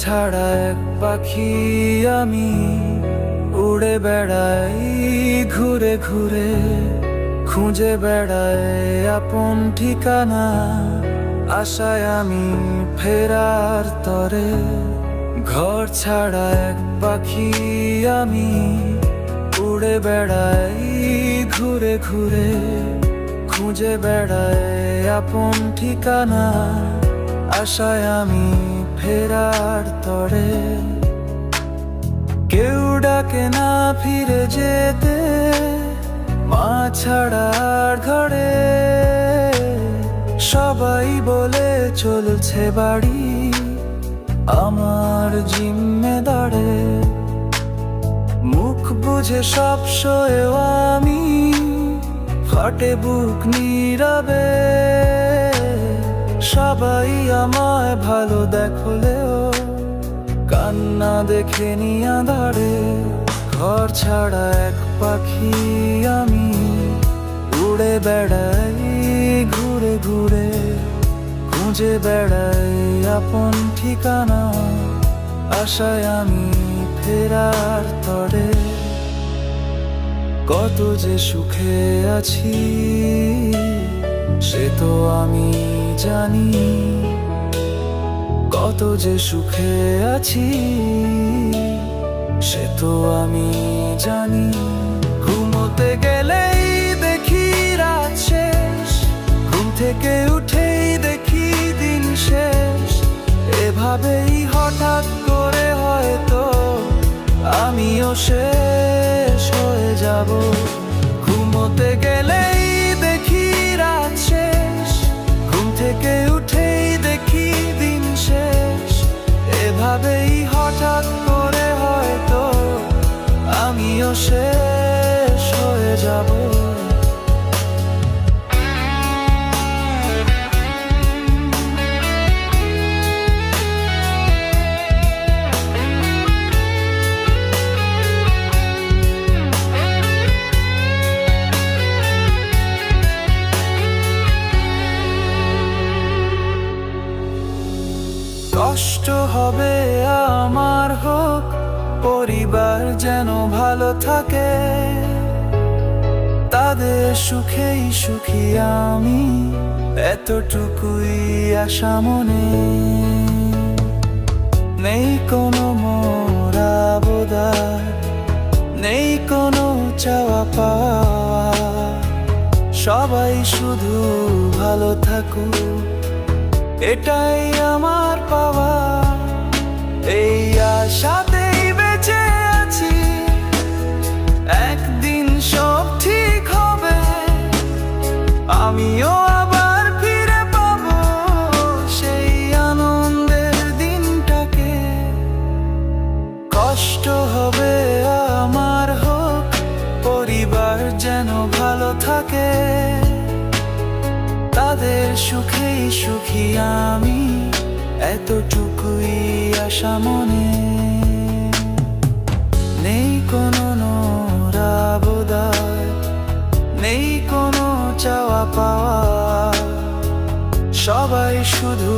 ছাড়া এক পাখি আমি, উড়ে বেড়াই ঘুরে ঘুরে, খুঁজে বেড়াই আপন ঠিকানা, আশায় আমি ফেরার তরে। ঘর ছাড়া এক পাখি আমি, উড়ে বেড়াই ঘুরে ঘুরে, খুঁজে বেড়াই আপন ঠিকানা, আশায় আমি ফেরার তরে। কেউ ডাকে না ফিরে যেতে, মা ছাড়ার ঘরে, সবাই বলে চলছে বাড়ি আমার জিম্মেদারে। মুখ বুঝে সব সয়েও আমি, ফাটে বুক নীরবে, সবাই আমায় ভালো দেখলেও কান্না দেখে আঁধারে। ঘর ছাড়া এক পাখি আমি, উড়ে বেড়াই ঘুরে ঘুরে, খুঁজে বেড়াই আপন ঠিকানা, আশায় আমি ফেরার তরে। কত যে সুখে আছি সে তো আমি জানি, কত যে সুখে আছি সে তো আমি জানি। ঘুমোতে গেলেই দেখি রাত শেষ, ঘুম থেকে উঠেই দেখি দিন শেষ, এভাবেই হঠাৎ করে হয়তো আমিও শেষ হয়ে যাব। ঘুমোতে গেলেই দেখি রাত শেষ, ঘুম থেকে উঠেই দেখি দিন শেষ, এভাবেই হঠাৎ করে হয়তো আমিও শেষ হয়ে যাব। কষ্ট হবে আমার হোক, পরিবার যেন ভালো থাকে, তাদের সুখেই সুখী আমি, এতটুকুই আশা মনে। নেই কোনো মোর আবদার, নেই কোনো চাওয়া পাওয়া, সবাই শুধু ভালো থাকুক এটাই আমার পাওয়া। এই আশাতেই বেঁচে আছি, একদিন সব ঠিক হবে, আমিও আবার ফিরে পাবো সেই আনন্দের দিনটাকে। কষ্ট হবে আমার হোক, পরিবার যেন ভালো থাকে, তাদের সুখেই সুখী আমি, এতটুকুই আশা মনে। নেই কোনো আবদার, নেই কোনো চাওয়া পাওয়া, সবাই শুধু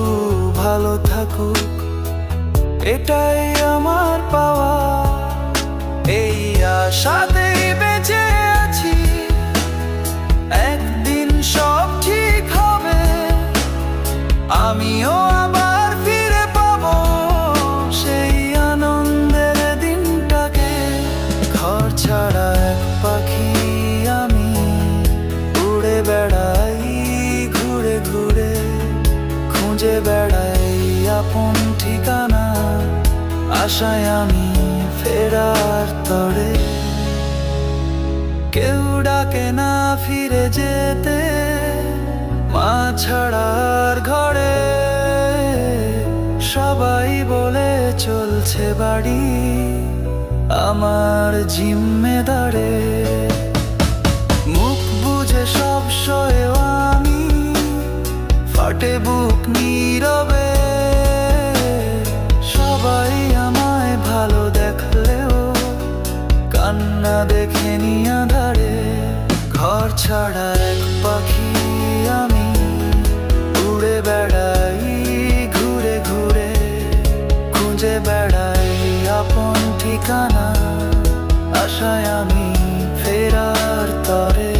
ভালো থাকুক এটাই আমার পাওয়া। এই আশাতেই বেঁচে আছি, একদিন সব ঠিক হবে, আমিও আবার ফিরে পাবো সেই আনন্দের দিনটাকে। ঘর ছাড়া এক পাখি আমি, উড়ে বেড়াই ঘুরে ঘুরে, খুঁজে বেড়াই আপন ঠিকানা, আশায় আমি ফেরার তরে। কেউ ডাকে না ফিরে যেতে, মা ছাড়ার ঘরে, সবাই বলে চলছে বাড়ি আমার জিম্মেদারে। মুখ বুঝে সব সয়েও আমি, ফাটে বুক নীরবে, সবাই আমায় ভালো দেখলেও কান্না দেখে আঁধারে। ঘর ছাড়া এক পাখি আমি, উড়ে বেড়াই ঘুরে ঘুরে, খুঁজে ঠিকানা, আশায় আমি ফেরার তরে।